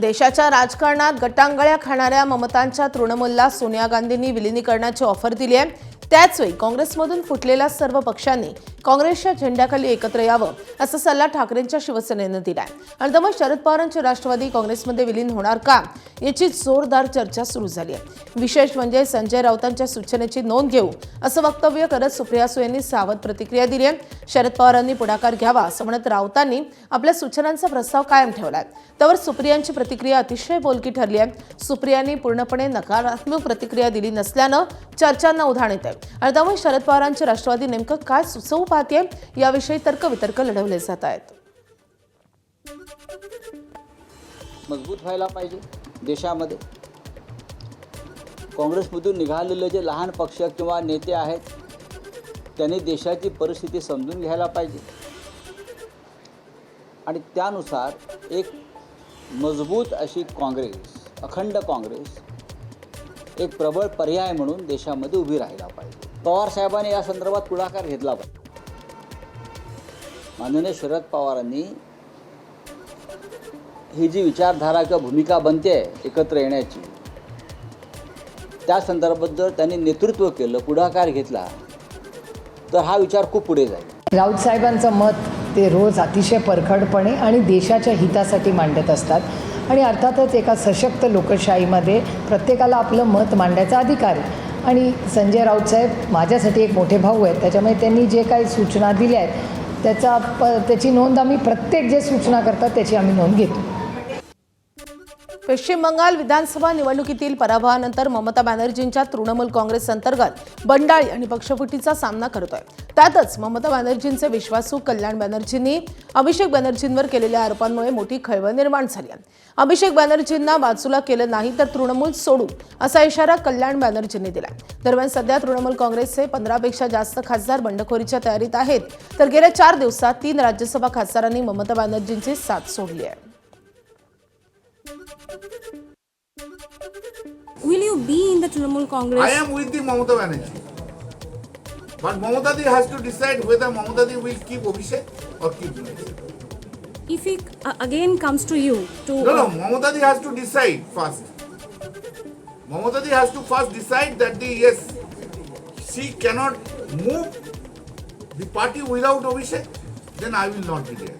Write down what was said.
देशाच्या राजकारणात गटांगळ्या खाणाऱ्या ममतांच्या तृणमूलला सोनिया गांधींनी विलीनीकरणाची ऑफर दिली आहे। त्याचवेळी काँग्रेसमधून फुटलेल्या सर्व पक्षांनी काँग्रेसच्या झेंड्याखाली एकत्र यावं असा सल्ला ठाकरेंच्या शिवसेनेनं दिलाय। आणि त्यामुळे शरद पवारांचे राष्ट्रवादी काँग्रेसमध्ये विलीन होणार का याची जोरदार चर्चा सुरू झाली आहे। विशेष म्हणजे संजय राऊतांच्या सूचनेची नोंद घेऊ असं वक्तव्य करत सुप्रिया सुळे यांनी सावध प्रतिक्रिया दिली आहे। शरद पवारांनी पुढाकार घ्यावा असं म्हणत राऊतांनी आपल्या सूचनांचा प्रस्ताव कायम ठेवलाय। त्यावर सुप्रियांची प्रतिक्रिया अतिशय बोलकी ठरली आहे। सुप्रियांनी पूर्णपणे नकारात्मक प्रतिक्रिया दिली नसल्यानं चर्चांना उधाण येत आहे। आणि त्यामुळे शरद पवारांचे राष्ट्रवादी नेमकं काय सुचवू पाहते याविषयी तर्कवितर्क लढवले जात आहेत। मजबूत व्हायला पाहिजे देशामध्ये। काँग्रेसमधून निघालेले जे लहान पक्ष किंवा नेते आहेत त्यांनी देशाची परिस्थिती समजून घ्यायला पाहिजे आणि त्यानुसार एक मजबूत अशी काँग्रेस, अखंड काँग्रेस एक प्रबळ पर्याय म्हणून देशामध्ये उभी राहायला पाहिजे। पवार साहेबांनी या संदर्भात पुढाकार घेतला पाहिजे। माननीय शरद पवारांनी ही जी विचारधारा किंवा भूमिका बनते एकत्र येण्याची, त्या संदर्भात जर त्यांनी नेतृत्व केलं, पुढाकार घेतला तर हा विचार खूप पुढे जाईल। राऊत साहेबांचं मत ते रोज अतिशय परखडपणे आणि देशाच्या हितासाठी मांडत असतात आणि अर्थातच एका सशक्त लोकशाहीमध्ये प्रत्येकाला आपलं मत मांडायचा अधिकार आहे। आणि संजय राऊत साहेब माझ्यासाठी एक मोठे भाऊ आहेत, त्याच्यामुळे त्यांनी जे काही सूचना दिल्या आहेत त्याची नोंद आम्ही प्रत्येक जे सूचना करतात त्याची आम्ही नोंद घेतो। पश्चिम बंगाल विधानसभा निवडणुकीतील पराभवानंतर ममता बॅनर्जींच्या तृणमूल काँग्रेस अंतर्गत बंडाळी आणि पक्षफुटीचा सामना करतोय। त्यातच ममता बॅनर्जींचे विश्वासू कल्याण बॅनर्जींनी अभिषेक बॅनर्जींवर केलेल्या आरोपांमुळे मोठी खळबळ निर्माण झाली आहे। अभिषेक बॅनर्जींना बाजूला केलं नाही तर तृणमूल सोडू असा इशारा कल्याण बॅनर्जींनी दिला। दरम्यान सध्या तृणमूल काँग्रेसचे 15 पेक्षा जास्त खासदार बंडखोरीच्या तयारीत आहेत, तर गेल्या 4 दिवसात 3 राज्यसभा खासदारांनी ममता बॅनर्जींची साथ सोडली आहे। Will you be in the Trinamool Congress? I am with the Mamata Banerjee. But Mamata Di has to decide whether Mamata Di will keep Abhishek or keep Abhishek. If it again comes to you to... No, Mamata Di has to decide first. Mamata Di has to first decide that yes, she cannot move the party without Abhishek, then I will not be there.